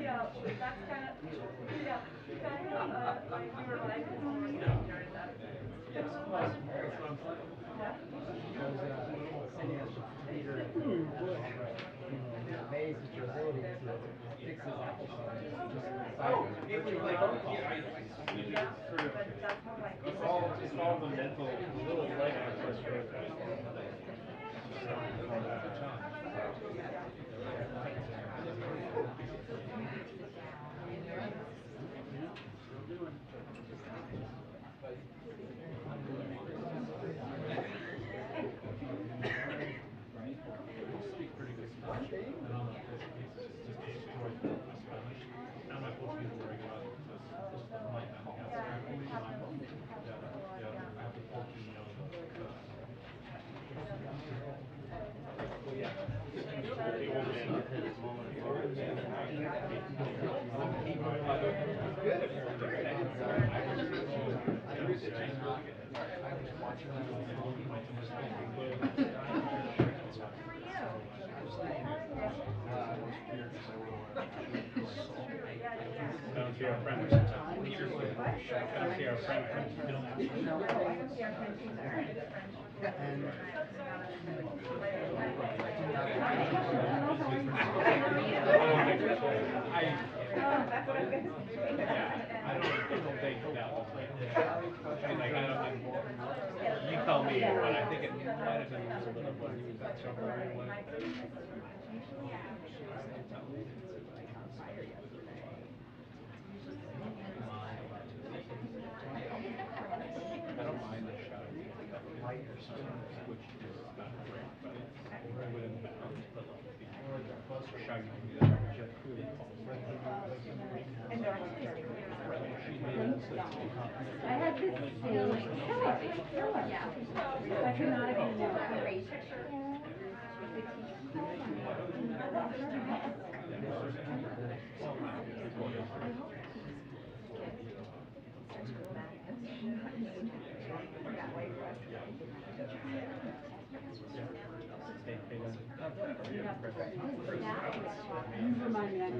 Yeah, that's kind of, yeah, kind of like we were like during that. Amazed at your ability to fix his applesauce. It's all the mental life process for speak pretty good Spanish. And on the cases, it's just towards the Spanish. I'm not supposed to use the regular just my yeah, I have to poke you know I don't see our friend. I don't see our friend. You tell me, but I think it might have been a little bit of what you got so far. I don't mind the shot. Which is not great, but it's within bounds. But shaggy can be that. I had this feeling. Yeah. I could not agree more. You remind me, I've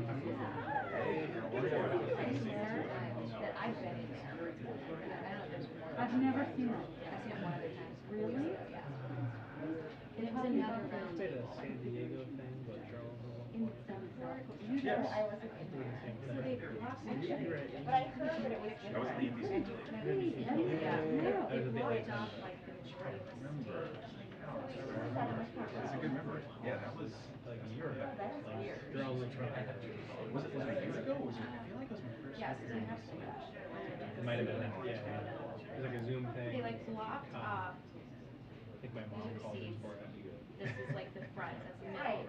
never seen it. I've seen it one other time. Really? Yeah. It was another round. Did a San Diego thing, but Charles In some circles. Yes. I wasn't in there. But I heard that it was different. Yeah. They blocked off like the majority of the stage. That's a good memory. Yeah, that was like a year ago. Was it years ago? Was it? I feel like it was my first. Yes, they have to. It might have been that. Yeah. It was like a Zoom thing. They like blocked off. I think my mom called in for it. This is like the front,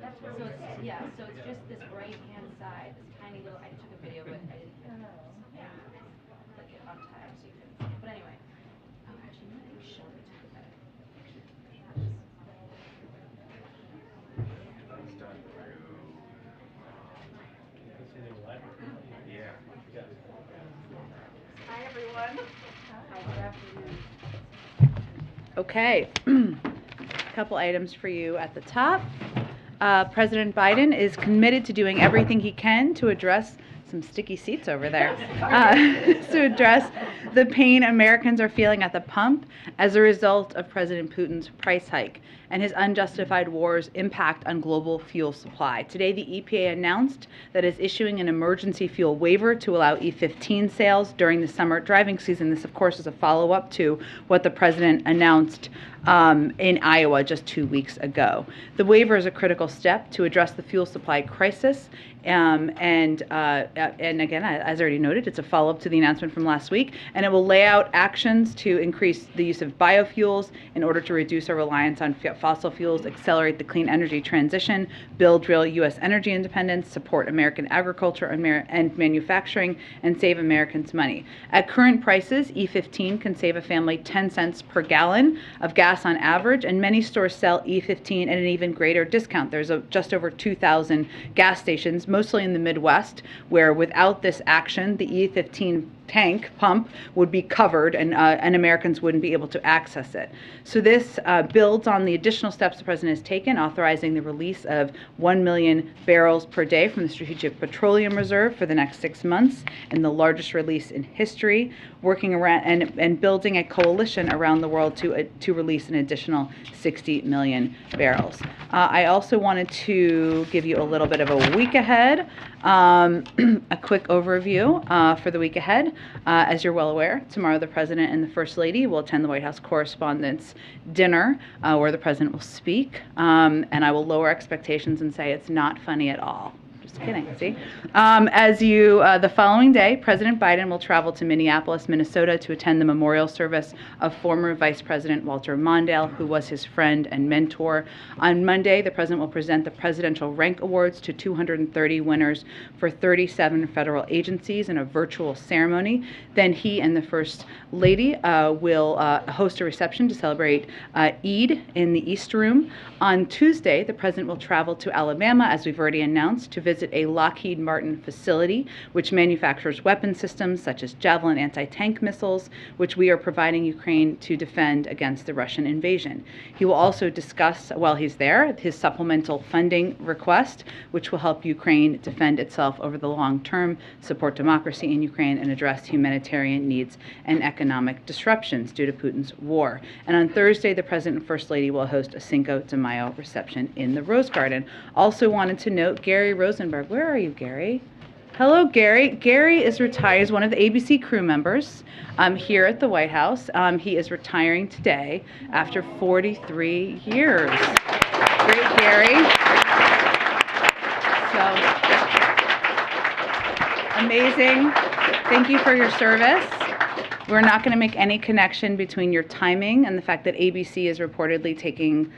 that's the middle. So it's, yeah, so it's just this right hand side, this tiny little, I took a video of it, I didn't click it on time so you couldn't see it. But anyway, oh, actually, no, you showed it to me. It's done through. Yeah. Hi, everyone. Okay, a couple items for you at the top. President Biden is committed to doing everything he can to address some sticky seats over there, to address the pain Americans are feeling at the pump as a result of President Putin's price hike and his unjustified war's impact on global fuel supply. Today, the EPA announced that it's issuing an emergency fuel waiver to allow E15 sales during the summer driving season. This, of course, is a follow-up to what the president announced in Iowa just 2 weeks ago. The waiver is a critical step to address the fuel supply crisis. And again, as already noted, it's a follow-up to the announcement from last week, and it will lay out actions to increase the use of biofuels in order to reduce our reliance on fossil fuels, accelerate the clean energy transition, build real U.S. energy independence, support American agriculture and manufacturing, and save Americans money. At current prices, E15 can save a family 10 cents per gallon of gas on average, and many stores sell E15 at an even greater discount. There's just over 2,000 gas stations, mostly in the Midwest, where without this action, the E15 tank pump would be covered and Americans wouldn't be able to access it. So this builds on the additional steps the President has taken, authorizing the release of 1 million barrels per day from the Strategic Petroleum Reserve for the next 6 months, and the largest release in history, working around and building a coalition around the world to release an additional 60 million barrels. I also wanted to give you a little bit of a week ahead, a quick overview for the week ahead. As you're well aware, tomorrow the President and the First Lady will attend the White House Correspondents' Dinner, where the President will speak, and I will lower expectations and say it's not funny at all. Just kidding, see? The following day, President Biden will travel to Minneapolis, Minnesota to attend the memorial service of former Vice President Walter Mondale, who was his friend and mentor. On Monday, the President will present the Presidential Rank Awards to 230 winners for 37 federal agencies in a virtual ceremony. Then he and the First Lady will host a reception to celebrate Eid in the East Room. On Tuesday, the President will travel to Alabama, as we've already announced, to visit a Lockheed Martin facility which manufactures weapon systems such as Javelin anti-tank missiles, which we are providing Ukraine to defend against the Russian invasion. He will also discuss, while he's there, his supplemental funding request, which will help Ukraine defend itself over the long term, support democracy in Ukraine, and address humanitarian needs and economic disruptions due to Putin's war. And on Thursday, the President and First Lady will host a Cinco de Mayo reception in the Rose Garden. Also wanted to note Gary Rosenberg. Where are you, Gary? Hello, Gary. Gary is retired as one of the ABC crew members here at the White House. He is retiring today after 43 years. Great, Gary. So, amazing. Thank you for your service. We're not going to make any connection between your timing and the fact that ABC is reportedly taking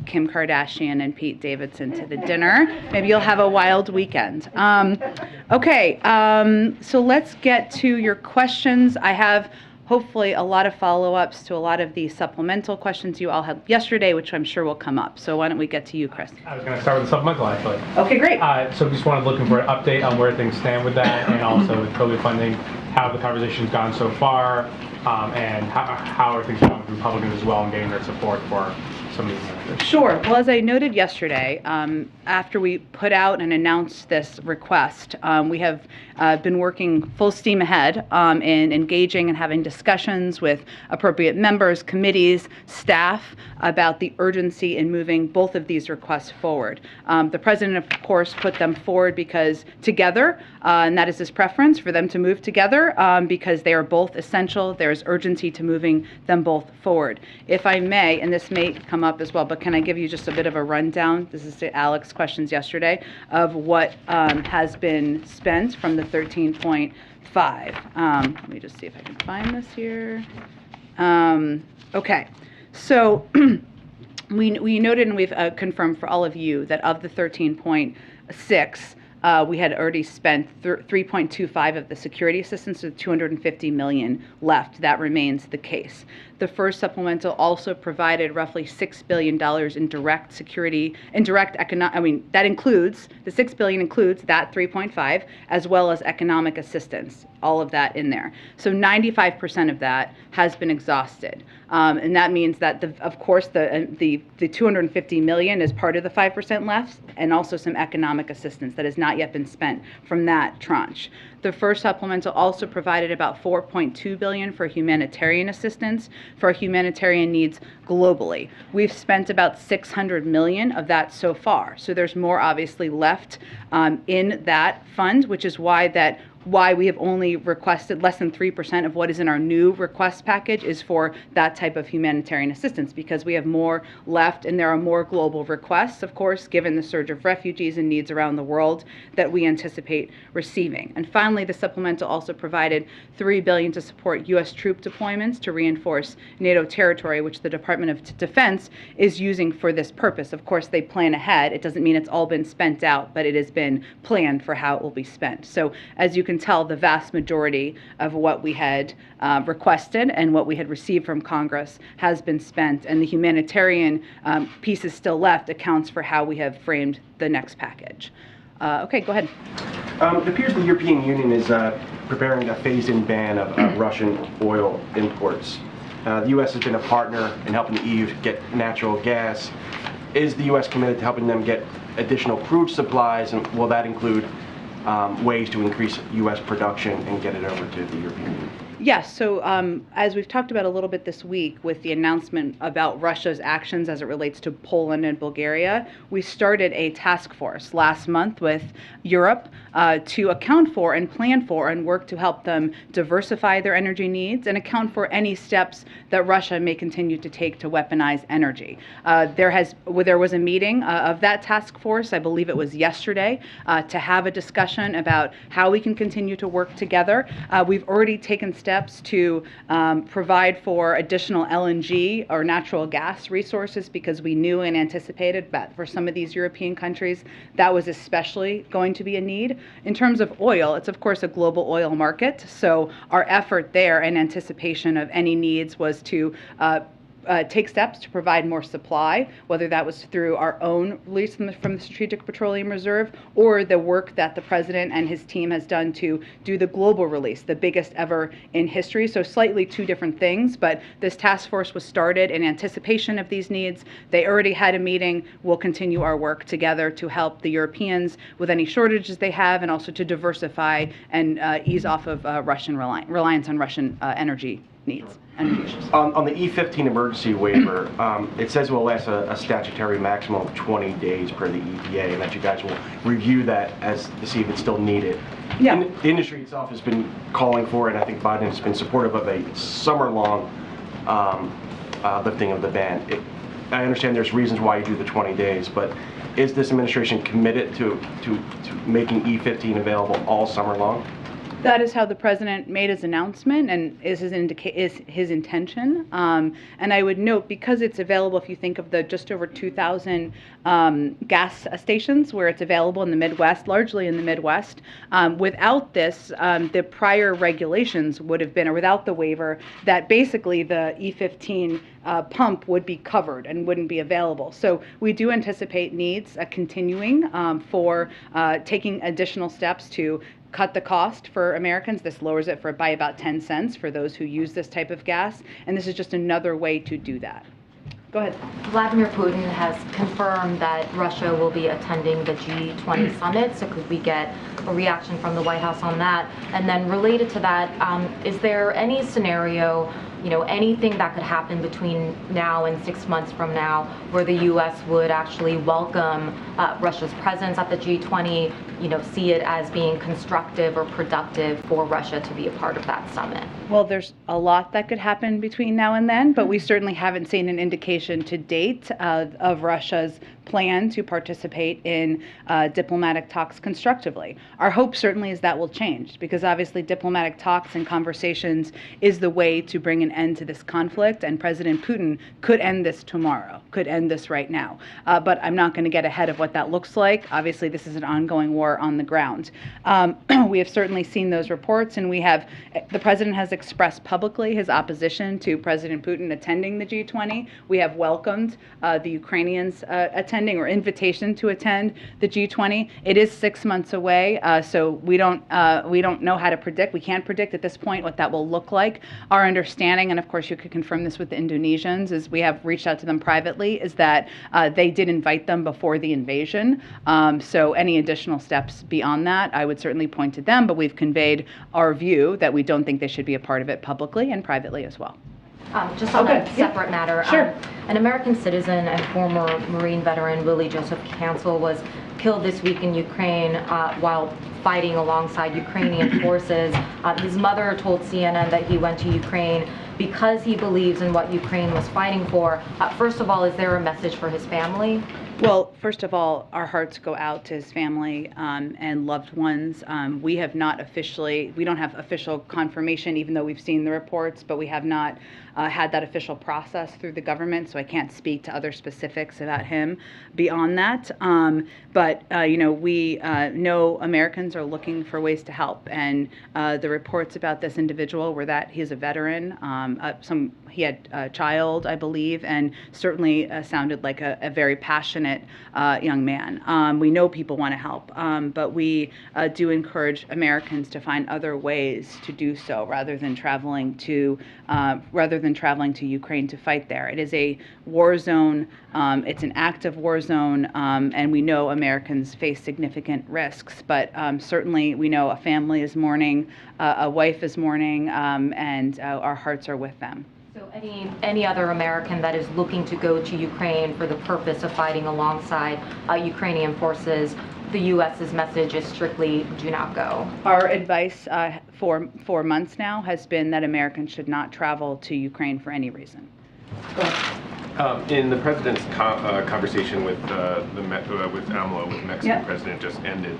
Kim Kardashian and Pete Davidson to the dinner. Maybe you'll have a wild weekend. So let's get to your questions. I have hopefully a lot of follow-ups to a lot of the supplemental questions you all had yesterday, which I'm sure will come up. So why don't we get to you, Chris? I was going to start with the supplemental, actually. Okay, great. So just looking for an update on where things stand with that, and also with COVID funding, how the conversation's gone so far, and how are things going with Republicans as well in getting their support for some of these measures. Sure. Well, as I noted yesterday, after we put out and announced this request, we have been working full steam ahead in engaging and having discussions with appropriate members, committees, staff about the urgency in moving both of these requests forward. The President, of course, put them forward because together, and that is his preference for them to move together because they are both essential. There's urgency to moving them both forward. If I may, and this may come up as well, but can I give you just a bit of a rundown? This is to Alex's questions yesterday of what has been spent from the 13.5. Let me just see if I can find this here. Okay, so we noted and we've confirmed for all of you that of the 13.6, we had already spent 3.25 of the security assistance, so 250 million left. That remains the case. The first supplemental also provided roughly $6 billion in direct security, that includes, the $6 billion includes that 3.5, as well as economic assistance, all of that in there. So 95% of that has been exhausted. And that means that, of course, the 250 million is part of the 5% left, and also some economic assistance that has not yet been spent from that tranche. The first supplemental also provided about $4.2 billion for humanitarian assistance for humanitarian needs globally. We've spent about $600 million of that so far. So there's more obviously left in that fund, which is why we have only requested less than 3% of what is in our new request package is for that type of humanitarian assistance, because we have more left and there are more global requests, of course, given the surge of refugees and needs around the world that we anticipate receiving. And finally, the supplemental also provided $3 billion to support U.S. troop deployments to reinforce NATO territory, which the Department of Defense is using for this purpose. Of course, they plan ahead. It doesn't mean it's all been spent out, but it has been planned for how it will be spent. So as you can tell, the vast majority of what we had requested and what we had received from Congress has been spent, and the humanitarian pieces still left accounts for how we have framed the next package. Okay, go ahead. It appears the European Union is preparing a phased-in ban of Russian oil imports. The U.S. has been a partner in helping the EU get natural gas. Is the U.S. committed to helping them get additional crude supplies, and will that include ways to increase U.S. production and get it over to the European Union? Yes, so as we've talked about a little bit this week with the announcement about Russia's actions as it relates to Poland and Bulgaria, we started a task force last month with Europe to account for and plan for and work to help them diversify their energy needs and account for any steps that Russia may continue to take to weaponize energy. There was a meeting of that task force, I believe it was yesterday, to have a discussion about how we can continue to work together. We've already taken steps to provide for additional LNG or natural gas resources because we knew and anticipated that for some of these European countries that was especially going to be a need. In terms of oil, it's of course a global oil market, so our effort there in anticipation of any needs was to take steps to provide more supply, whether that was through our own release from the Strategic Petroleum Reserve or the work that the president and his team has done to do the global release, the biggest ever in history. So slightly two different things, but this task force was started in anticipation of these needs. They already had a meeting. We'll continue our work together to help the Europeans with any shortages they have and also to diversify and ease off of Russian reliance on Russian energy needs. On the E15 emergency waiver, it says it will last a statutory maximum of 20 days per the EPA, and that you guys will review that to see if it's still needed. Yeah. The industry itself has been calling for it, and I think Biden has been supportive of a summer-long lifting of the ban. I understand there's reasons why you do the 20 days, but is this administration committed to making E15 available all summer long? That is how the president made his announcement and is his intention. And I would note, because it's available, if you think of the just over 2,000 gas stations where it's available in the Midwest, largely in the Midwest, without this, the prior regulations would have been, or without the waiver, that basically the E15 pump would be covered and wouldn't be available. So we do anticipate needs continuing for taking additional steps to cut the cost for Americans. This lowers it by about 10 cents for those who use this type of gas, and this is just another way to do that. Go ahead. Vladimir Putin has confirmed that Russia will be attending the G20 Summit, so could we get a reaction from the White House on that? And then related to that, is there any scenario, anything that could happen between now and 6 months from now where the U.S. would actually welcome Russia's presence at the G20, see it as being constructive or productive for Russia to be a part of that summit? Well, there's a lot that could happen between now and then, but we certainly haven't seen an indication to date of Russia's plan to participate in diplomatic talks constructively. Our hope certainly is that will change, because obviously diplomatic talks and conversations is the way to bring an end to this conflict, and President Putin could end this tomorrow, could end this right now. But I'm not going to get ahead of what that looks like. Obviously, this is an ongoing war on the ground. We have certainly seen those reports, and the president has expressed publicly his opposition to President Putin attending the G20. We have welcomed the Ukrainians attending or invitation to attend the G20. It is 6 months away, so we don't know how to predict. We can't predict at this point what that will look like. Our understanding, and of course you could confirm this with the Indonesians, is we have reached out to them privately, is that they did invite them before the invasion. So any additional steps beyond that, I would certainly point to them, but we've conveyed our view that we don't think they should be a part of it publicly and privately as well. Just on a separate matter, sure. An American citizen and former Marine veteran, Willie Joseph Cancel, was killed this week in Ukraine while fighting alongside Ukrainian forces. His mother told CNN that he went to Ukraine because he believes in what Ukraine was fighting for. First of all, is there a message for his family? Well, first of all, our hearts go out to his family and loved ones. We don't have official confirmation, even though we've seen the reports, but we have not had that official process through the government, so I can't speak to other specifics about him beyond that. But we know Americans are looking for ways to help, and the reports about this individual were that he's a veteran. He had a child, I believe, and certainly sounded like a very passionate compassionate young man. We know people want to help, but we do encourage Americans to find other ways to do so rather than traveling to Ukraine to fight there. It is a war zone. It's an active war zone, and we know Americans face significant risks. But certainly, we know a family is mourning, a wife is mourning, and our hearts are with them. So any other American that is looking to go to Ukraine for the purpose of fighting alongside Ukrainian forces, the U.S.'s message is strictly do not go. Our advice for 4 months now has been that Americans should not travel to Ukraine for any reason. Go ahead. In the president's conversation with AMLO, with the Mexican president, just ended,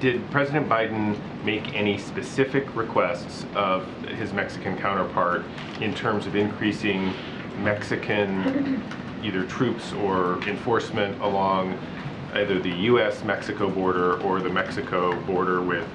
did President Biden make any specific requests of his Mexican counterpart in terms of increasing Mexican either troops or enforcement along either the U.S.-Mexico border or the Mexico border with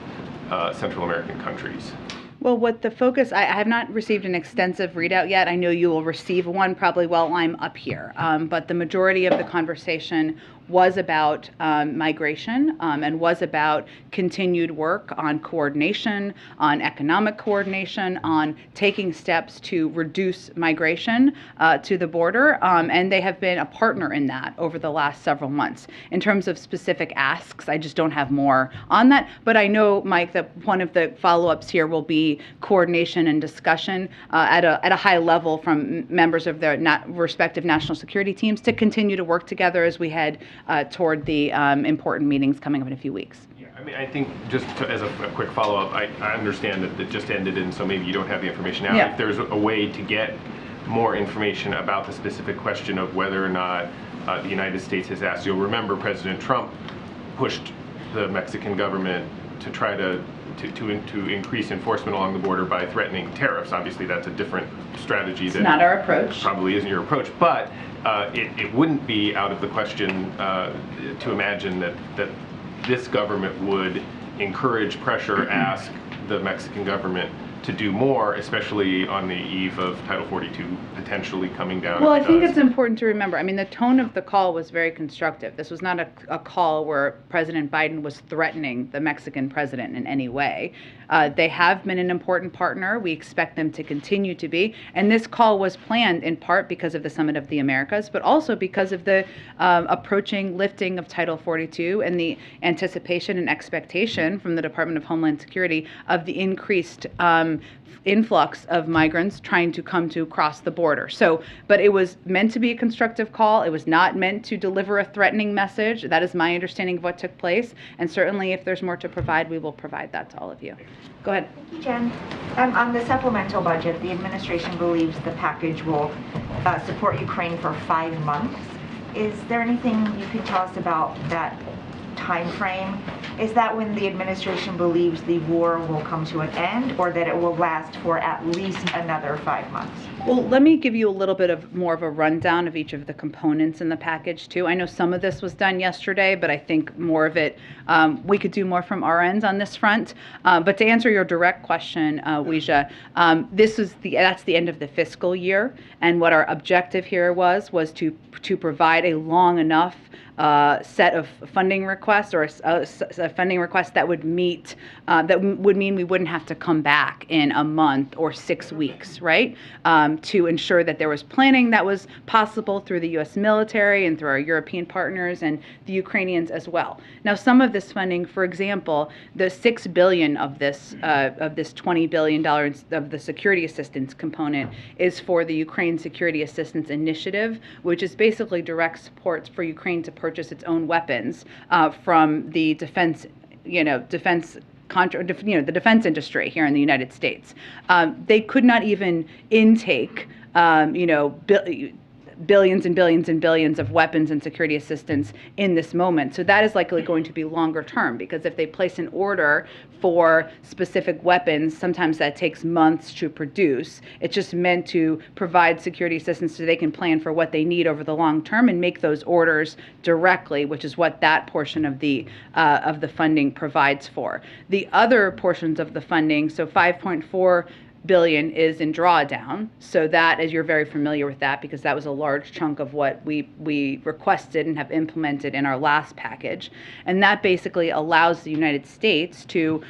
Central American countries? Well, what the focus, I have not received an extensive readout yet. I know you will receive one probably while I'm up here. But the majority of the conversation was about migration and was about continued work on coordination, on economic coordination, on taking steps to reduce migration to the border. And they have been a partner in that over the last several months. In terms of specific asks, I just don't have more on that. But I know, Mike, that one of the follow-ups here will be coordination and discussion at a high level from members of their respective national security teams to continue to work together as we head toward the important meetings coming up in a few weeks. Yeah, I mean, I think just as a quick follow-up, I understand that it just ended, and so maybe you don't have the information now. Yeah. If there's a way to get more information about the specific question of whether or not the United States has asked, you'll remember President Trump pushed the Mexican government to try to increase enforcement along the border by threatening tariffs. Obviously, that's a different strategy. It's not our approach. Probably isn't your approach, but it wouldn't be out of the question to imagine that this government would encourage, pressure, ask the Mexican government to do more, especially on the eve of Title 42 potentially coming down. Well, I think it's important to remember, I mean, the tone of the call was very constructive. This was not a call where President Biden was threatening the Mexican president in any way. They have been an important partner. We expect them to continue to be. And this call was planned in part because of the Summit of the Americas, but also because of the approaching lifting of Title 42 and the anticipation and expectation from the Department of Homeland Security of the increased influx of migrants trying to come to cross the border. So, but it was meant to be a constructive call. It was not meant to deliver a threatening message. That is my understanding of what took place. And certainly if there's more to provide, we will provide that to all of you. Go ahead. Thank you, Jen. On the supplemental budget, the administration believes the package will support Ukraine for 5 months. Is there anything you could tell us about that time frame? Is that when the administration believes the war will come to an end, or that it will last for at least another 5 months? Well, let me give you a little bit more of a rundown of each of the components in the package, too. I know some of this was done yesterday, but I think more of it, we could do more from our ends on this front. But to answer your direct question, Weija, that's the end of the fiscal year, and what our objective here was to provide a long enough set of funding requests, or a funding request that would mean we wouldn't have to come back in a month or 6 weeks, right? To ensure that there was planning that was possible through the U.S. military and through our European partners and the Ukrainians as well. Now, some of this funding, for example, the $6 billion of this $20 billion of the security assistance component is for the Ukraine Security Assistance Initiative, which is basically direct support for Ukraine to purchase its own weapons from the defense industry here in the United States. They could not even intake, billions and billions and billions of weapons and security assistance in this moment. So that is likely going to be longer term, because if they place an order for specific weapons, sometimes that takes months to produce. It's just meant to provide security assistance so they can plan for what they need over the long term and make those orders directly, which is what that portion of the funding provides for. The other portions of the funding, so $5.4 billion is in drawdown. So that, as you're very familiar with that, because that was a large chunk of what we requested and have implemented in our last package. And that basically allows the United States to,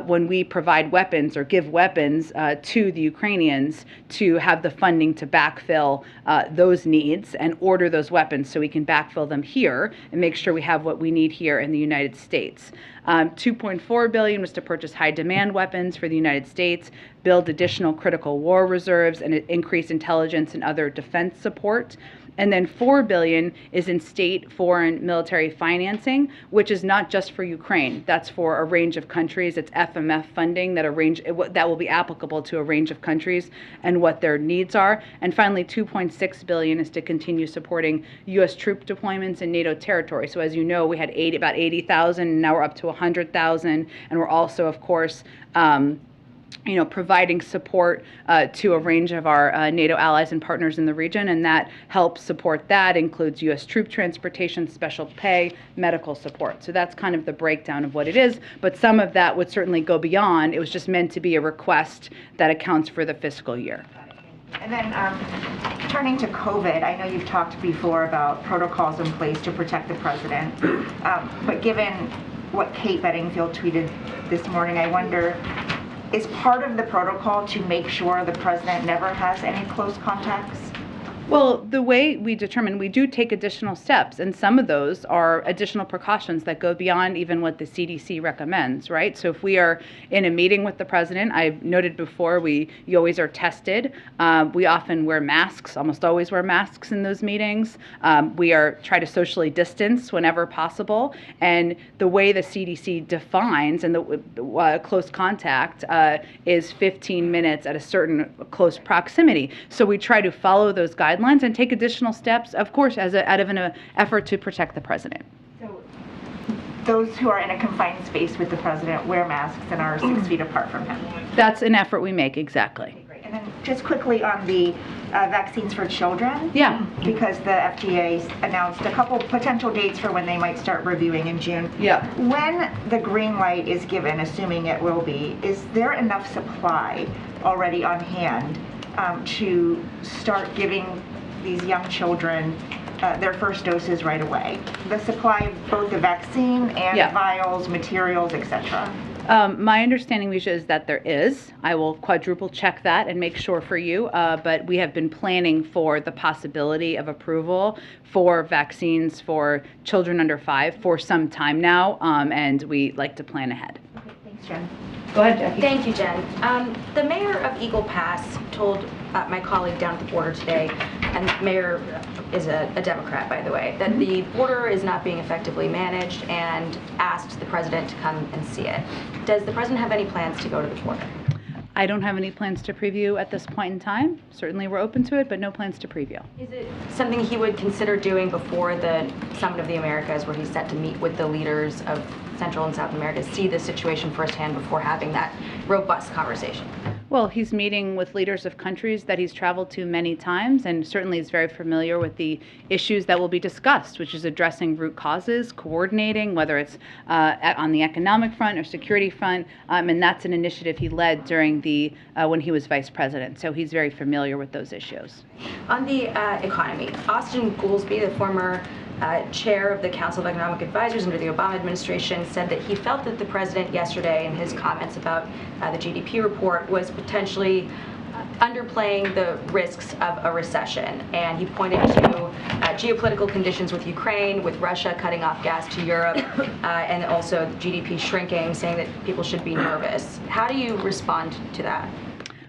when we provide weapons or give weapons to the Ukrainians, to have the funding to backfill those needs and order those weapons so we can backfill them here and make sure we have what we need here in the United States. $2.4 billion was to purchase high-demand weapons for the United States, build additional critical war reserves, and increase intelligence and other defense support. And then $4 billion is in state, foreign, military financing, which is not just for Ukraine. That's for a range of countries. It's FMF funding that will be applicable to a range of countries and what their needs are. And finally, $2.6 billion is to continue supporting U.S. troop deployments in NATO territory. So as you know, we had about 80,000, and now we're up to 100,000. And we're also, of course, providing support to a range of our NATO allies and partners in the region, and that helps support that includes U.S. troop transportation, special pay, medical support. So that's kind of the breakdown of what it is, but some of that would certainly go beyond. It was just meant to be a request that accounts for the fiscal year. And then turning to COVID, I know you've talked before about protocols in place to protect the president, but given what Kate Bedingfield tweeted this morning, I wonder, is part of the protocol to make sure the president never has any close contacts? Well, the way we determine, we do take additional steps, and some of those are additional precautions that go beyond even what the CDC recommends, right? So if we are in a meeting with the president, I've noted before, you always are tested. We often wear masks, almost always wear masks in those meetings. We try to socially distance whenever possible, and the way the CDC defines and the close contact is 15 minutes at a certain close proximity. So we try to follow those guidelines and take additional steps, of course, out of an effort to protect the president. So those who are in a confined space with the president wear masks and are 6 feet apart from him. That's an effort we make, exactly. Okay, great. And then just quickly on the vaccines for children. Yeah. Because the FDA announced a couple potential dates for when they might start reviewing in June. Yeah. When the green light is given, assuming it will be, is there enough supply already on hand to start giving these young children their first doses right away? The supply of both the vaccine and vials, materials, etc. My understanding, Misha, is that there is. I will quadruple check that and make sure for you, but we have been planning for the possibility of approval for vaccines for children under 5 for some time now, and we like to plan ahead. Okay, thanks, Jen. Go ahead, Jackie. Thank you, Jen. The mayor of Eagle Pass told my colleague down at the border today, and the mayor is a Democrat, by the way, that the border is not being effectively managed and asked the president to come and see it. Does the president have any plans to go to the border? I don't have any plans to preview at this point in time. Certainly we're open to it, but no plans to preview. Is it something he would consider doing before the Summit of the Americas, where he's set to meet with the leaders of Central and South America, see the situation firsthand before having that robust conversation? Well, he's meeting with leaders of countries that he's traveled to many times, and certainly is very familiar with the issues that will be discussed, which is addressing root causes, coordinating, whether it's on the economic front or security front, and that's an initiative he led during when he was vice president. So he's very familiar with those issues. On the economy, Austin Goolsbee, the former chair of the Council of Economic Advisors under the Obama administration, said that he felt that the president yesterday in his comments about the GDP report was potentially underplaying the risks of a recession. And he pointed to geopolitical conditions with Ukraine, with Russia cutting off gas to Europe, and also GDP shrinking, saying that people should be nervous. How do you respond to that?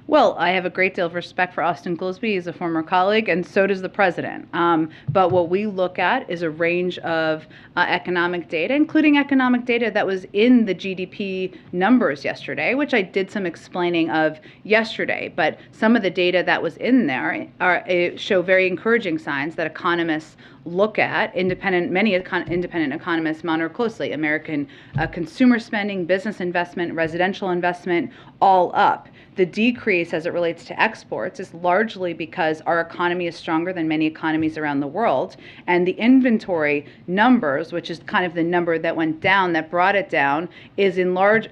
Well, I have a great deal of respect for Austin Goolsbee. He's a former colleague, and so does the president. But what we look at is a range of economic data, including economic data that was in the GDP numbers yesterday, which I did some explaining of yesterday. But some of the data that was in there show very encouraging signs that economists look at, many independent economists monitor closely, American consumer spending, business investment, residential investment, all up. The decrease as it relates to exports is largely because our economy is stronger than many economies around the world, and the inventory numbers, which is kind of the number that went down, that brought it down, is in large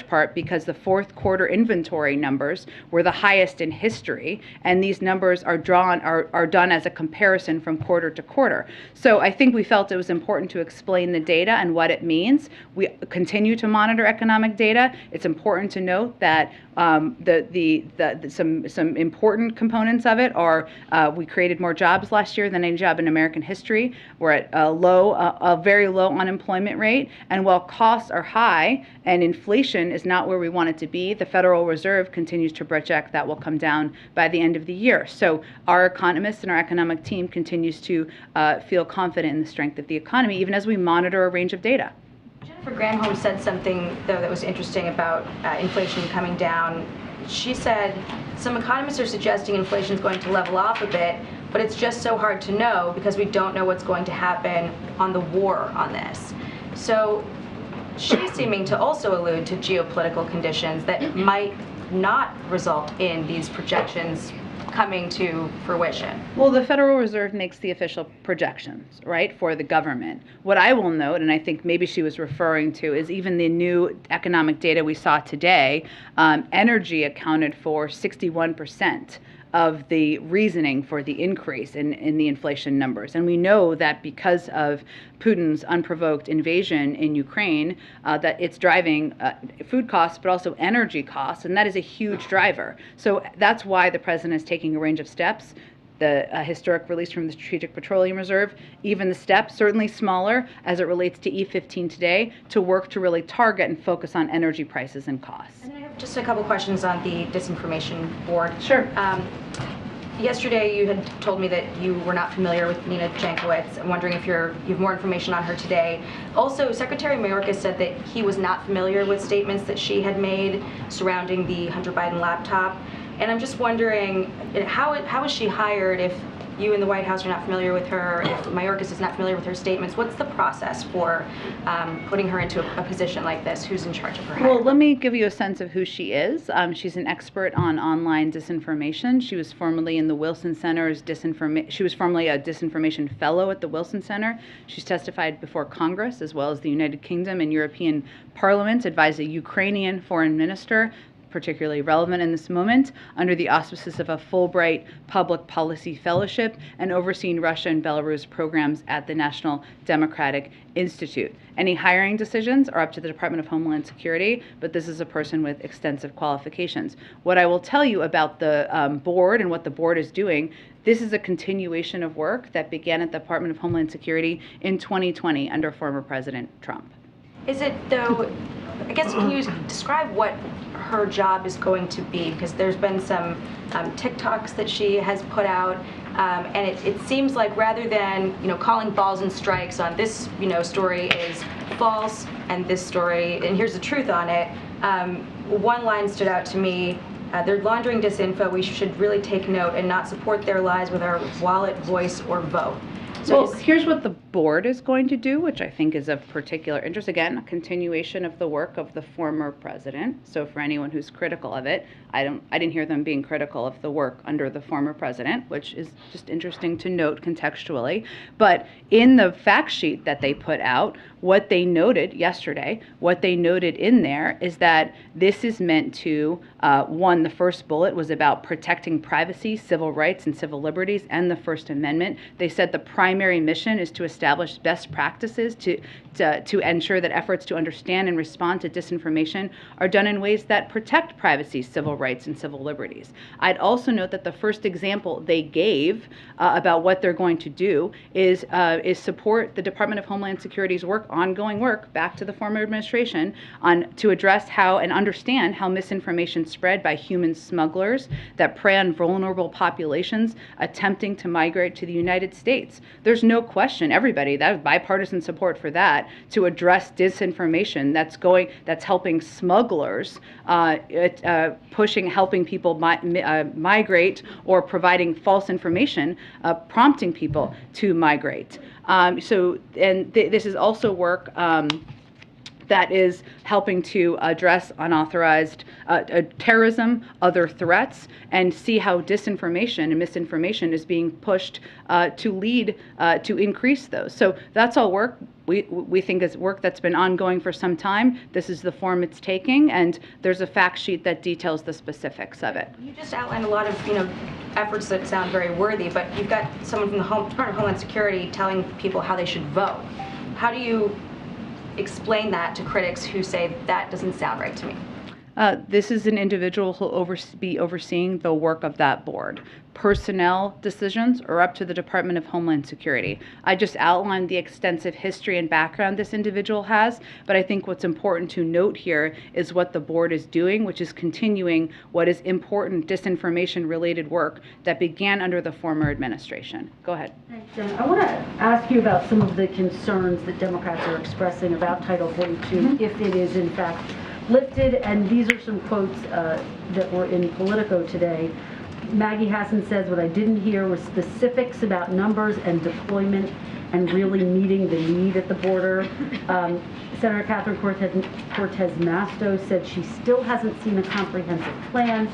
part because the fourth quarter inventory numbers were the highest in history, and these numbers are done as a comparison from quarter to quarter. So I think we felt it was important to explain the data and what it means. We continue to monitor economic data. It's important to note that some important components of it are we created more jobs last year than any job in American history. We're at a very low unemployment rate, and while costs are high and inflation is not where we want it to be, the Federal Reserve continues to project that will come down by the end of the year. So our economists and our economic team continues to feel confident in the strength of the economy, even as we monitor a range of data. Jennifer Granholm said something, though, that was interesting about inflation coming down. She said, some economists are suggesting inflation is going to level off a bit, but it's just so hard to know because we don't know what's going to happen on the war on this. So she's seeming to also allude to geopolitical conditions that might not result in these projections coming to fruition. Well, the Federal Reserve makes the official projections, right, for the government. What I will note, and I think maybe she was referring to, is even the new economic data we saw today, energy accounted for 61% of the reasoning for the increase in the inflation numbers. And we know that because of Putin's unprovoked invasion in Ukraine, that it's driving food costs, but also energy costs, and that is a huge driver. So that's why the president is taking a range of steps. The historic release from the Strategic Petroleum Reserve, even the steps, certainly smaller as it relates to E15 today, to work to really target and focus on energy prices and costs. And I have just a couple questions on the Disinformation Board. Sure. Yesterday you had told me that you were not familiar with Nina Jankowicz. I'm wondering if you have more information on her today. Also, Secretary Mayorkas said that he was not familiar with statements that she had made surrounding the Hunter Biden laptop. And I'm just wondering, how was she hired if you in the White House are not familiar with her, if Mayorkas is not familiar with her statements? What's the process for putting her into a position like this? Who's in charge of her hiring? Well, let me give you a sense of who she is. She's an expert on online disinformation. She was formerly in the Wilson Center's she was formerly a disinformation fellow at the Wilson Center. She's testified before Congress as well as the United Kingdom and European parliaments, advised a Ukrainian foreign minister, particularly relevant in this moment, under the auspices of a Fulbright Public Policy Fellowship, and overseeing Russia and Belarus programs at the National Democratic Institute. Any hiring decisions are up to the Department of Homeland Security, but this is a person with extensive qualifications. What I will tell you about the board and what the board is doing, this is a continuation of work that began at the Department of Homeland Security in 2020 under former President Trump. Is it, though, I guess, can you describe what her job is going to be? Because there's been some TikToks that she has put out, and it seems like rather than calling balls and strikes on this story is false and this story, and here's the truth on it, one line stood out to me. They're laundering disinfo. We should really take note and not support their lies with our wallet, voice, or vote. So well, here's what the board is going to do, which I think is of particular interest. Again, a continuation of the work of the former president. So for anyone who's critical of it, I didn't hear them being critical of the work under the former president, which is just interesting to note contextually. But in the fact sheet that they put out, what they noted yesterday, what they noted in there is that this is meant to, one, the first bullet was about protecting privacy, civil rights, and civil liberties, and the First Amendment. They said the primary mission is to establish best practices to ensure that efforts to understand and respond to disinformation are done in ways that protect privacy, civil rights, and civil liberties. I'd also note that the first example they gave about what they're going to do is support the Department of Homeland Security's ongoing work back to the former administration to address how and understand how misinformation spread by human smugglers that prey on vulnerable populations attempting to migrate to the United States. There's no question, everybody everybody. That was bipartisan support for that, to address disinformation that's helping smugglers, helping people migrate, or providing false information, prompting people to migrate. This is also work that is helping to address unauthorized terrorism, other threats, and see how disinformation and misinformation is being pushed to lead to increase those. So that's all work. We think is work that's been ongoing for some time. This is the form it's taking, and there's a fact sheet that details the specifics of it. You just outlined a lot of, efforts that sound very worthy, but you've got someone from the Department of Homeland Security telling people how they should vote. How do you explain that to critics who say that doesn't sound right to me? This is an individual who will be overseeing the work of that board. Personnel decisions are up to the Department of Homeland Security. I just outlined the extensive history and background this individual has, but I think what's important to note here is what the board is doing, which is continuing what is important disinformation-related work that began under the former administration. Go ahead. Thanks, Jen. I want to ask you about some of the concerns that Democrats are expressing about Title 42, if it is in fact lifted, and these are some quotes that were in Politico today. Maggie Hassan says, "What I didn't hear was specifics about numbers and deployment and really meeting the need at the border." Senator Catherine Cortez Masto said she still hasn't seen a comprehensive plan.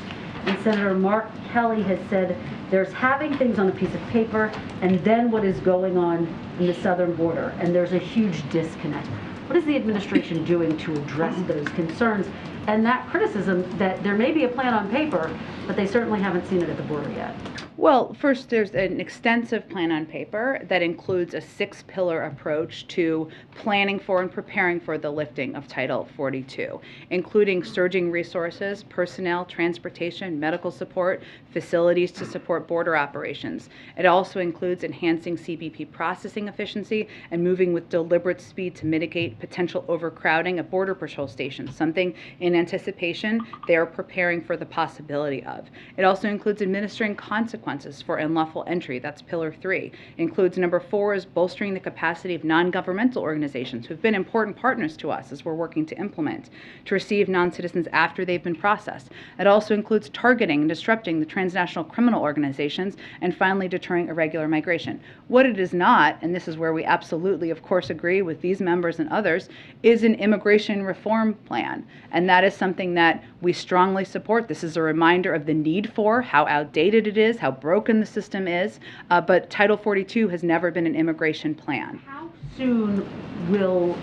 And Senator Mark Kelly has said there's having things on a piece of paper and then what is going on in the southern border, and there's a huge disconnect. What is the administration doing to address those concerns and that criticism that there may be a plan on paper, but they certainly haven't seen it at the border yet? Well, first, there's an extensive plan on paper that includes a 6-pillar approach to planning for and preparing for the lifting of Title 42, including surging resources, personnel, transportation, medical support, facilities to support border operations. It also includes enhancing CBP processing efficiency and moving with deliberate speed to mitigate potential overcrowding at Border Patrol stations, something in anticipation they are preparing for the possibility of. It also includes administering consequences for unlawful entry. That's Pillar 3. Includes number 4 is bolstering the capacity of non-governmental organizations who've been important partners to us as we're working to implement, to receive non-citizens after they've been processed. It also includes targeting and disrupting the transnational criminal organizations, and finally deterring irregular migration. What it is not, and this is where we absolutely, of course, agree with these members and others, is an immigration reform plan. And that is something that we strongly support. This is a reminder of the need for, how outdated it is, how broken the system is, but Title 42 has never been an immigration plan. How soon will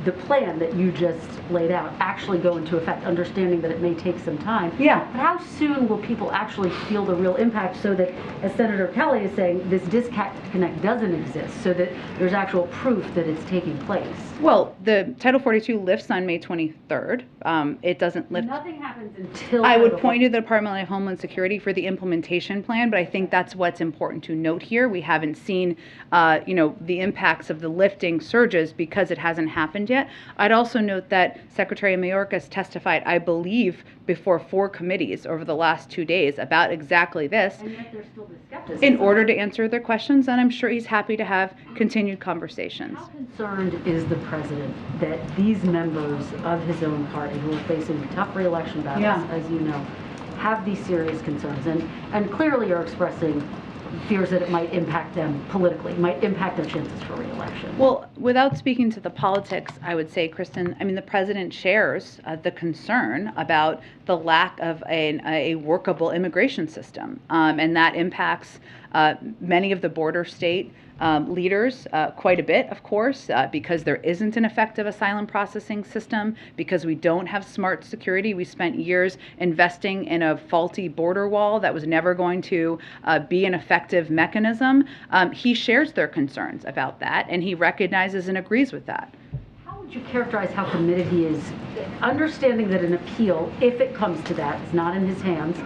the plan that you just laid out actually go into effect, understanding that it may take some time? Yeah. But how soon will people actually feel the real impact, so that, as Senator Kelly is saying, this disconnect doesn't exist, so that there's actual proof that it's taking place? Well, the Title 42 lifts on May 23rd. It doesn't lift. Nothing happens until... I would point you to the Department of Homeland Security for the implementation plan, but I think that's what's important to note here. We haven't seen, the impacts of the lifting surges because it hasn't happened yet. I'd also note that Secretary Mayorkas testified, I believe, before 4 committees over the last 2 days about exactly this. And yet there's still this skepticism. In order to answer their questions, and I'm sure he's happy to have continued conversations. How concerned is the president that these members of his own party, who are facing tough re-election battles, as you know, have these serious concerns and clearly are expressing fears that it might impact them politically, might impact their chances for re-election? Well, without speaking to the politics, I would say, Kristen, the president shares the concern about the lack of a workable immigration system, and that impacts many of the border state leaders quite a bit, of course, because there isn't an effective asylum processing system, because we don't have smart security. We spent years investing in a faulty border wall that was never going to be an effective mechanism. He shares their concerns about that, and he recognizes and agrees with that. How would you characterize how committed he is, understanding that an appeal, if it comes to that, is not in his hands?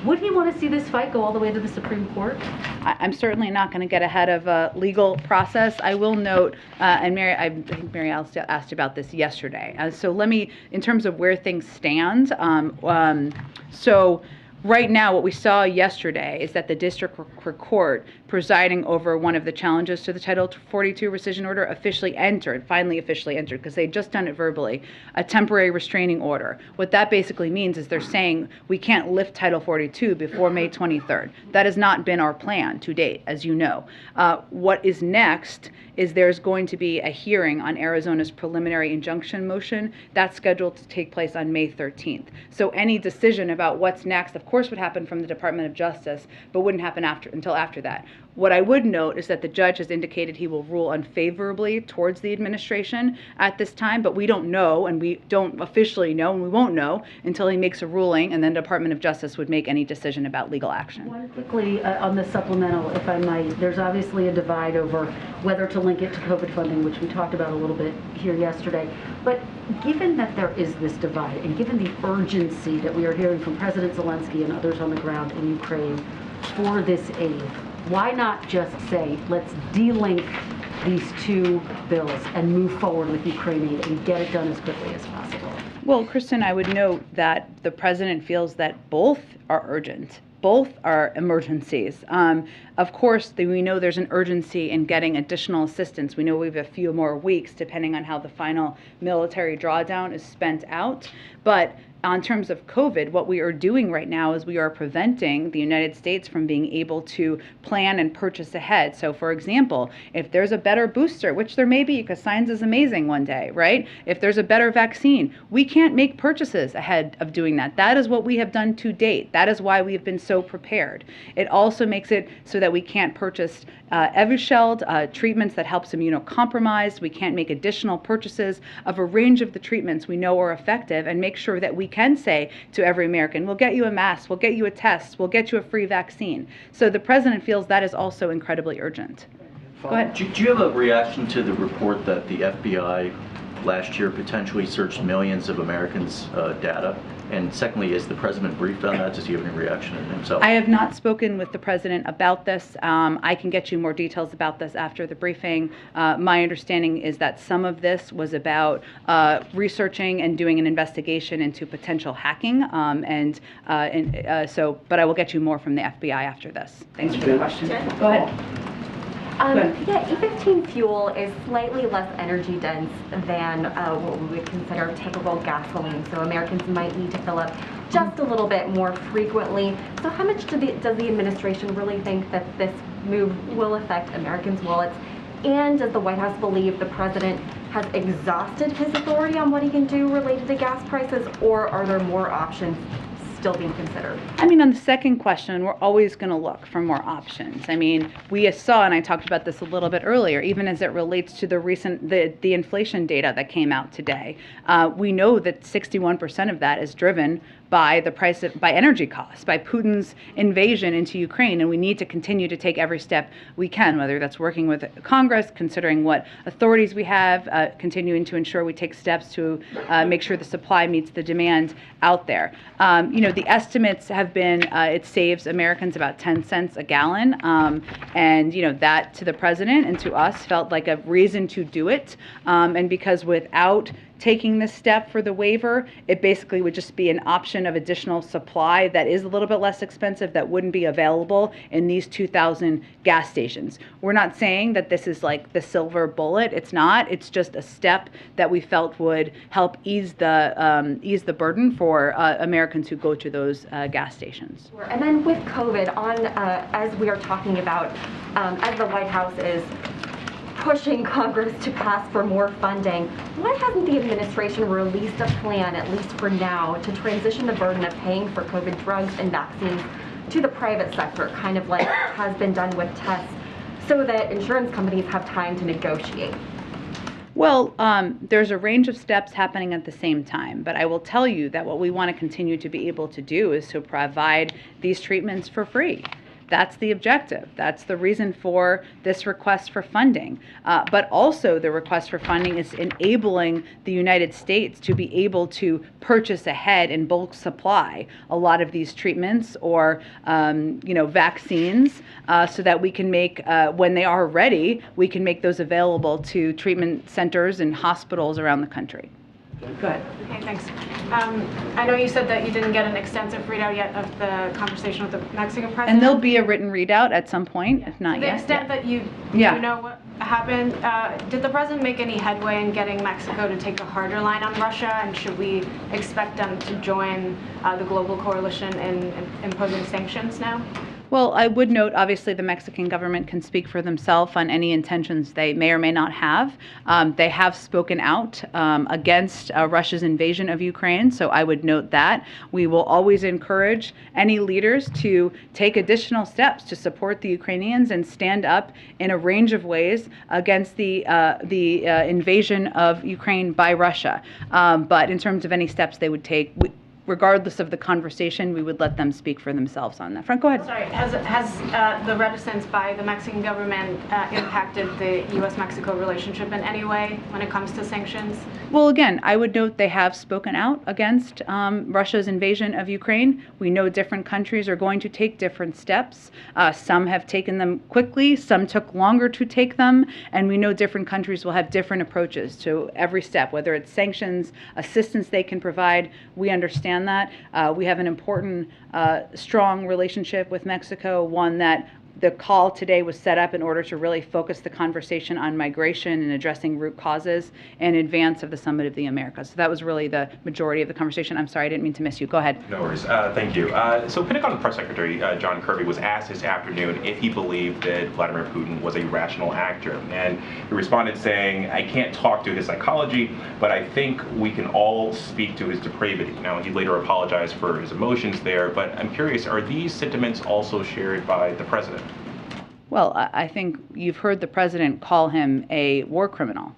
Would he want to see this fight go all the way to the Supreme Court? I'm certainly not going to get ahead of a legal process. I will note, and Mary, I think Mary asked about this yesterday. So let me, in terms of where things stand, so right now, what we saw yesterday is that the district court presiding over one of the challenges to the Title 42 rescission order finally officially entered, because they'd just done it verbally, a temporary restraining order. What that basically means is they're saying we can't lift Title 42 before May 23rd. That has not been our plan to date, as you know. What is next is there's going to be a hearing on Arizona's preliminary injunction motion. That's scheduled to take place on May 13th. So any decision about what's next, of course, would happen from the Department of Justice, but wouldn't happen until after that. What I would note is that the judge has indicated he will rule unfavorably towards the administration at this time, but we don't know, and we don't officially know, and we won't know until he makes a ruling, and then the Department of Justice would make any decision about legal action. One quickly on the supplemental, if I might, there's obviously a divide over whether to link it to COVID funding, which we talked about a little bit here yesterday. But given that there is this divide, and given the urgency that we are hearing from President Zelensky and others on the ground in Ukraine for this aid, why not just say, let's delink these two bills and move forward with Ukraine aid and get it done as quickly as possible? Well, Kristen, I would note that the president feels that both are urgent. Both are emergencies. Of course, we know there's an urgency in getting additional assistance. We know we have a few more weeks, depending on how the final military drawdown is spent out. But in terms of COVID, what we are doing right now is we are preventing the United States from being able to plan and purchase ahead. So, for example, if there's a better booster, which there may be because science is amazing one day, right? If there's a better vaccine, we can't make purchases ahead of doing that. That is what we have done to date. That is why we have been so prepared. It also makes it so that we can't purchase Evusheld, treatments that helps immunocompromised. We can't make additional purchases of a range of the treatments we know are effective, and make sure that we can say to every American, we'll get you a mask, we'll get you a test, we'll get you a free vaccine. So the president feels that is also incredibly urgent. Go ahead. Do you have a reaction to the report that the FBI last year potentially searched millions of Americans' data? And secondly, is the president briefed on that? Does he have any reaction himself? I have not spoken with the president about this. I can get you more details about this after the briefing. My understanding is that some of this was about researching and doing an investigation into potential hacking. But I will get you more from the FBI after this. Thanks for the question. Go ahead. Yeah, E15 fuel is slightly less energy dense than what we would consider typical gasoline, so Americans might need to fill up just a little bit more frequently. So how much does the administration really think that this move will affect Americans' wallets? And does the White House believe the president has exhausted his authority on what he can do related to gas prices, or are there more options still being considered? I mean, on the second question, we're always going to look for more options. I mean, we saw, and I talked about this a little bit earlier, even as it relates to the recent, the inflation data that came out today. We know that 61% of that is driven by the price by energy costs, by Putin's invasion into Ukraine, and we need to continue to take every step we can, whether that's working with Congress, considering what authorities we have, continuing to ensure we take steps to make sure the supply meets the demand out there. The estimates have been it saves Americans about 10 cents a gallon, and that to the president and to us felt like a reason to do it, and because without taking this step for the waiver, it basically would just be an option of additional supply that is a little bit less expensive that wouldn't be available in these 2,000 gas stations. We're not saying that this is like the silver bullet. It's not. It's just a step that we felt would help ease the burden for Americans who go to those gas stations. And then with COVID, as we are talking about, as the White House is pushing Congress to pass for more funding, why hasn't the administration released a plan, at least for now, to transition the burden of paying for COVID drugs and vaccines to the private sector, kind of like has been done with tests, so that insurance companies have time to negotiate? Well, there's a range of steps happening at the same time, but I will tell you that what we want to continue to be able to do is to provide these treatments for free. That's the objective. That's the reason for this request for funding. But also the request for funding is enabling the United States to be able to purchase ahead in bulk supply a lot of these treatments or vaccines so that we can make, when they are ready, we can make those available to treatment centers and hospitals around the country. Go ahead. Okay, thanks. I know you said that you didn't get an extensive readout yet of the conversation with the Mexican president. And there'll be a written readout at some point, if not To the yet. extent that you know what happened, did the president make any headway in getting Mexico to take a harder line on Russia? And should we expect them to join the global coalition in imposing sanctions now? Well, I would note, obviously, the Mexican government can speak for themselves on any intentions they may or may not have. They have spoken out against Russia's invasion of Ukraine, so I would note that. We will always encourage any leaders to take additional steps to support the Ukrainians and stand up in a range of ways against the invasion of Ukraine by Russia. But in terms of any steps they would take, regardless of the conversation, we would let them speak for themselves on that front. Go ahead. Sorry, has the reticence by the Mexican government impacted the U.S.-Mexico relationship in any way when it comes to sanctions? Well, again, I would note they have spoken out against Russia's invasion of Ukraine. We know different countries are going to take different steps. Some have taken them quickly, some took longer to take them, and we know different countries will have different approaches to every step, whether it's sanctions, assistance they can provide. We understand that. We have an important, strong relationship with Mexico, one that the call today was set up in order to really focus the conversation on migration and addressing root causes in advance of the Summit of the Americas. So that was really the majority of the conversation. I'm sorry, I didn't mean to miss you. Go ahead. No worries. Thank you. So Pentagon Press Secretary John Kirby was asked this afternoon if he believed that Vladimir Putin was a rational actor. And he responded saying, I can't talk to his psychology, but I think we can all speak to his depravity. Now, he later apologized for his emotions there, but I'm curious, are these sentiments also shared by the president? Well, I think you've heard the president call him a war criminal.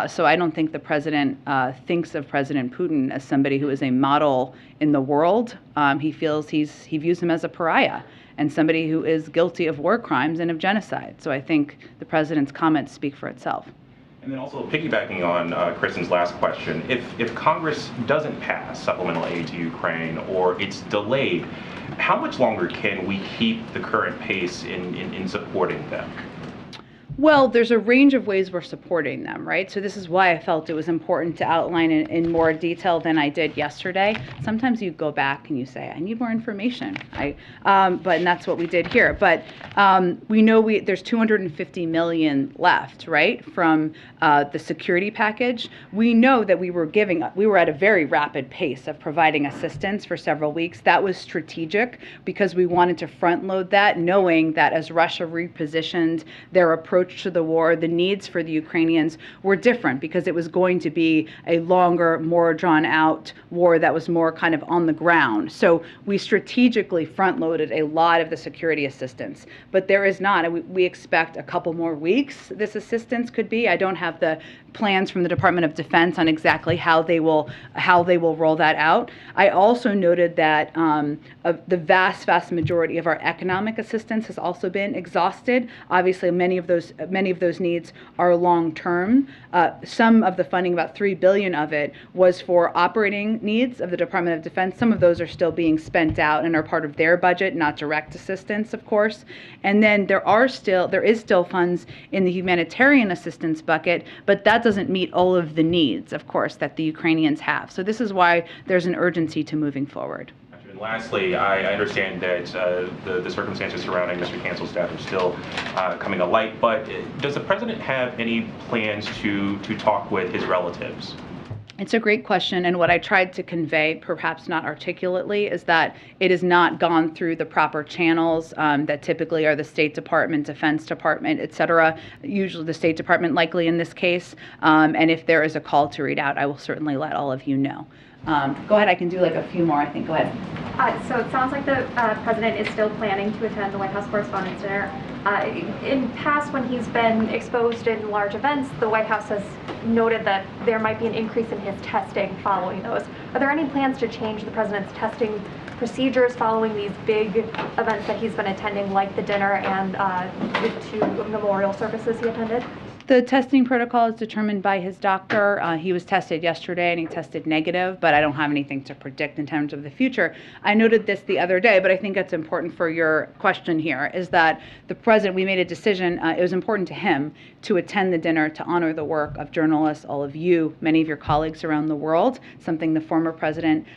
So I don't think the president thinks of President Putin as somebody who is a model in the world. He views him as a pariah and somebody who is guilty of war crimes and of genocide. So I think the president's comments speak for itself. And then also piggybacking on Kristen's last question, if Congress doesn't pass supplemental aid to Ukraine or it's delayed, how much longer can we keep the current pace in supporting them? Well, there's a range of ways we're supporting them, right? So this is why I felt it was important to outline in more detail than I did yesterday. Sometimes you go back and you say, I need more information. And that's what we did here. But we know there's $250 million left, right, from the security package. We know that we were at a very rapid pace of providing assistance for several weeks. That was strategic because we wanted to front load that, knowing that as Russia repositioned their approach to the war, the needs for the Ukrainians were different because it was going to be a longer, more drawn out war that was more kind of on the ground. So we strategically front loaded a lot of the security assistance, but there is not. We expect a couple more weeks this assistance could be. I don't have the plans from the Department of Defense on exactly how they will roll that out. I also noted that the vast majority of our economic assistance has also been exhausted. Obviously, many of those needs are long term. Some of the funding, about $3 billion of it, was for operating needs of the Department of Defense. Some of those are still being spent out and are part of their budget, not direct assistance, of course. And then there is still funds in the humanitarian assistance bucket, but that doesn't meet all of the needs, of course, that the Ukrainians have. So this is why there's an urgency to moving forward. And lastly, I understand that the circumstances surrounding Mr. Cancel's death are still coming to light, but does the president have any plans to talk with his relatives? It's a great question, and what I tried to convey, perhaps not articulately, is that it has not gone through the proper channels that typically are the State Department, Defense Department, et cetera, usually the State Department likely in this case, and if there is a call to read out, I will certainly let all of you know. Go ahead, I can do like a few more, I think. Go ahead. So it sounds like the president is still planning to attend the White House Correspondents' Dinner. In past, when he's been exposed in large events, the White House has noted that there might be an increase in his testing following those. Are there any plans to change the president's testing procedures following these big events that he's been attending, like the dinner and the two memorial services he attended? The testing protocol is determined by his doctor. He was tested yesterday and he tested negative, but I don't have anything to predict in terms of the future. I noted this the other day, but I think it's important for your question here, is that the president, we made a decision, it was important to him to attend the dinner to honor the work of journalists, all of you, many of your colleagues around the world, something the former president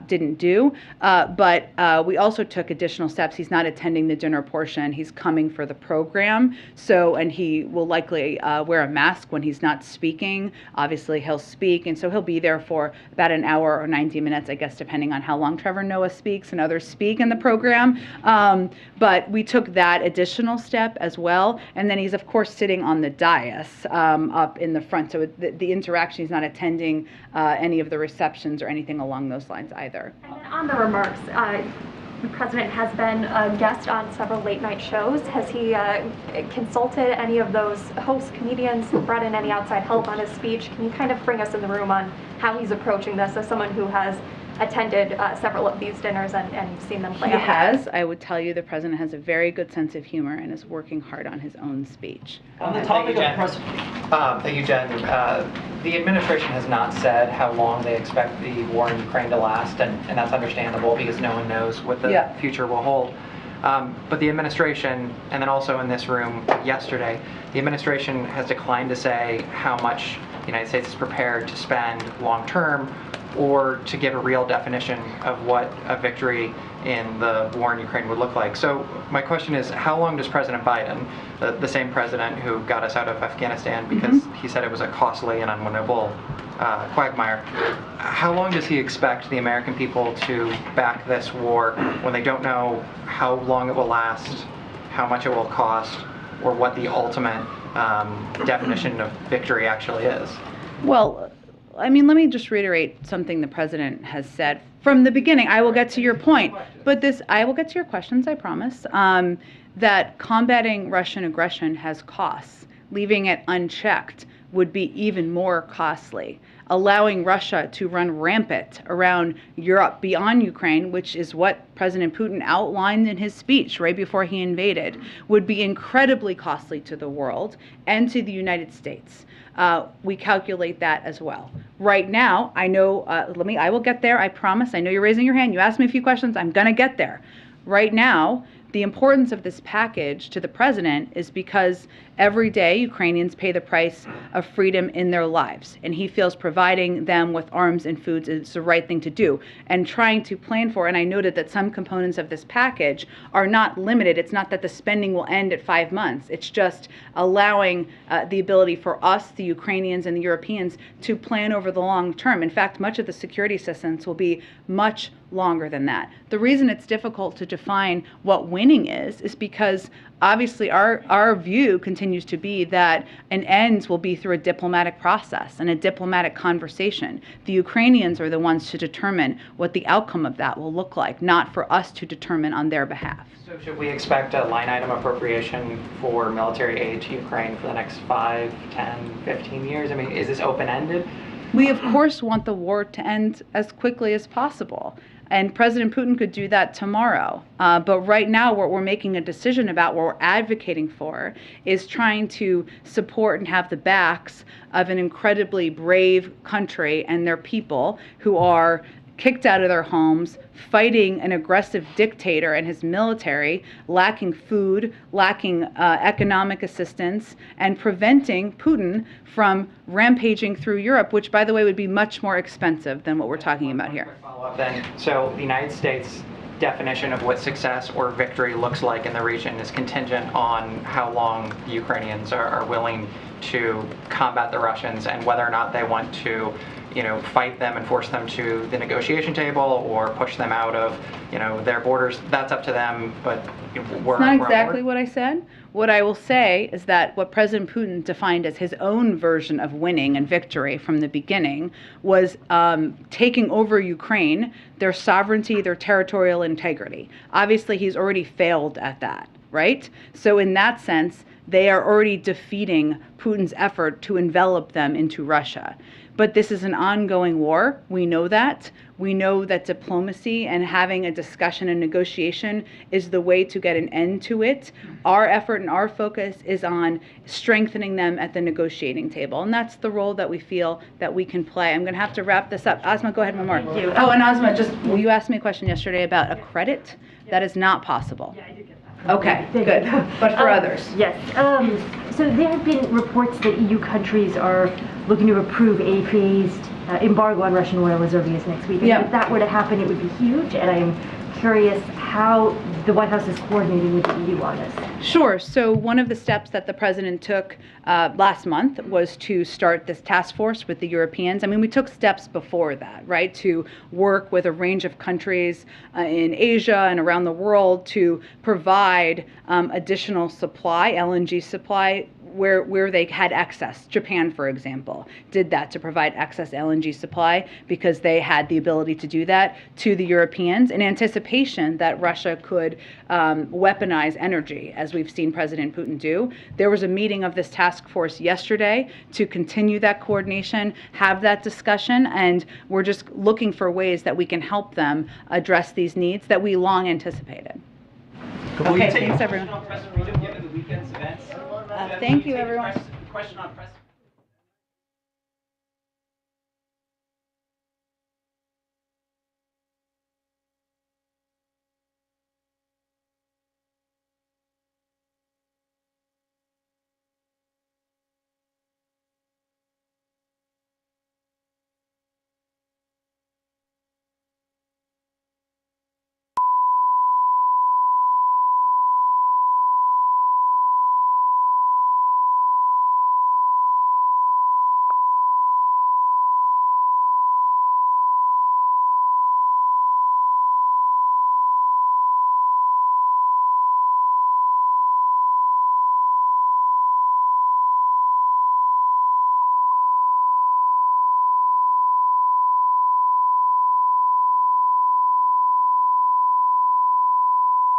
didn't do. But we also took additional steps. He's not attending the dinner portion. He's coming for the program. And he will likely wear a mask when he's not speaking. Obviously, he'll speak, and so he'll be there for about an hour or 90 minutes, I guess, depending on how long Trevor Noah speaks and others speak in the program. But we took that additional step as well, and then he's, of course, sitting on the dais up in the front, so the interaction, he's not attending any of the receptions or anything along those lines either. And then on the remarks, the president has been a guest on several late-night shows. Has he consulted any of those host comedians, brought in any outside help on his speech? Can you kind of bring us in the room on how he's approaching this as someone who has attended several of these dinners and seen them play out? He has. I would tell you the president has a very good sense of humor and is working hard on his own speech. On the topic of thank you, Jen. The administration has not said how long they expect the war in Ukraine to last, and that's understandable because no one knows what the future will hold. But the administration, and then also in this room yesterday, the administration has declined to say how much the United States is prepared to spend long term, or to give a real definition of what a victory in the war in Ukraine would look like. So my question is, how long does President Biden, the same president who got us out of Afghanistan because he said it was a costly and unwinnable quagmire, how long does he expect the American people to back this war when they don't know how long it will last, how much it will cost, or what the ultimate definition of victory actually is? Well, I mean, let me just reiterate something the president has said from the beginning. I will get to your point, but I will get to your questions, I promise, that combating Russian aggression has costs. Leaving it unchecked would be even more costly. Allowing Russia to run rampant around Europe beyond Ukraine, which is what President Putin outlined in his speech right before he invaded, would be incredibly costly to the world and to the United States. We calculate that as well. Right now, I know, I will get there, I promise. I know you're raising your hand. You asked me a few questions. I'm going to get there. Right now, the importance of this package to the president is because every day Ukrainians pay the price of freedom in their lives, and he feels providing them with arms and foods is the right thing to do. And trying to plan for, and I noted that some components of this package are not limited. It's not that the spending will end at 5 months. It's just allowing the ability for us, the Ukrainians and the Europeans, to plan over the long term. In fact, much of the security assistance will be much longer than that. The reason it's difficult to define what winning is because obviously our view continues to be that an end will be through a diplomatic process and a diplomatic conversation. The Ukrainians are the ones to determine what the outcome of that will look like, not for us to determine on their behalf. So should we expect a line item appropriation for military aid to Ukraine for the next 5, 10, 15 years? I mean, is this open-ended? We, of course, want the war to end as quickly as possible. And President Putin could do that tomorrow. But right now, what we're making a decision about, what we're advocating for, is trying to support and have the backs of an incredibly brave country and their people who are kicked out of their homes, fighting an aggressive dictator and his military, lacking food, lacking economic assistance, and preventing Putin from rampaging through Europe, which, by the way, would be much more expensive than what we're talking about here. Follow-up then. So the United States definition of what success or victory looks like in the region is contingent on how long the Ukrainians are willing to combat the Russians and whether or not they want to fight them and force them to the negotiation table or push them out of, their borders. That's up to them, but we're not exactly what I said. What I will say is that what President Putin defined as his own version of winning and victory from the beginning was taking over Ukraine, their sovereignty, their territorial integrity. Obviously, he's already failed at that, right? So in that sense, they are already defeating Putin's effort to envelop them into Russia. But this is an ongoing war. We know that. We know that diplomacy and having a discussion and negotiation is the way to get an end to it. Our effort and our focus is on strengthening them at the negotiating table. And that's the role that we feel that we can play. I'm going to have to wrap this up. Asma, go ahead one more. Thank you. Oh, and Asma, you asked me a question yesterday about a credit. That is not possible. Yeah, I did get that. Okay, good. But for others? Yes. So there have been reports that EU countries are looking to approve a phased embargo on Russian oil as early as next week. And if that were to happen, it would be huge. And I'm curious how the White House is coordinating with the EU on this. Sure. So one of the steps that the president took last month was to start this task force with the Europeans. I mean, we took steps before that, right, to work with a range of countries in Asia and around the world to provide additional supply, LNG supply, where they had excess. Japan, for example, did that to provide excess LNG supply because they had the ability to do that to the Europeans in anticipation that Russia could weaponize energy, as we've seen President Putin do. There was a meeting of this task force yesterday to continue that coordination, have that discussion, and we're just looking for ways that we can help them address these needs that we long anticipated. Okay, thanks everyone. Given the weekend's events? Thank you, everyone. Question on press.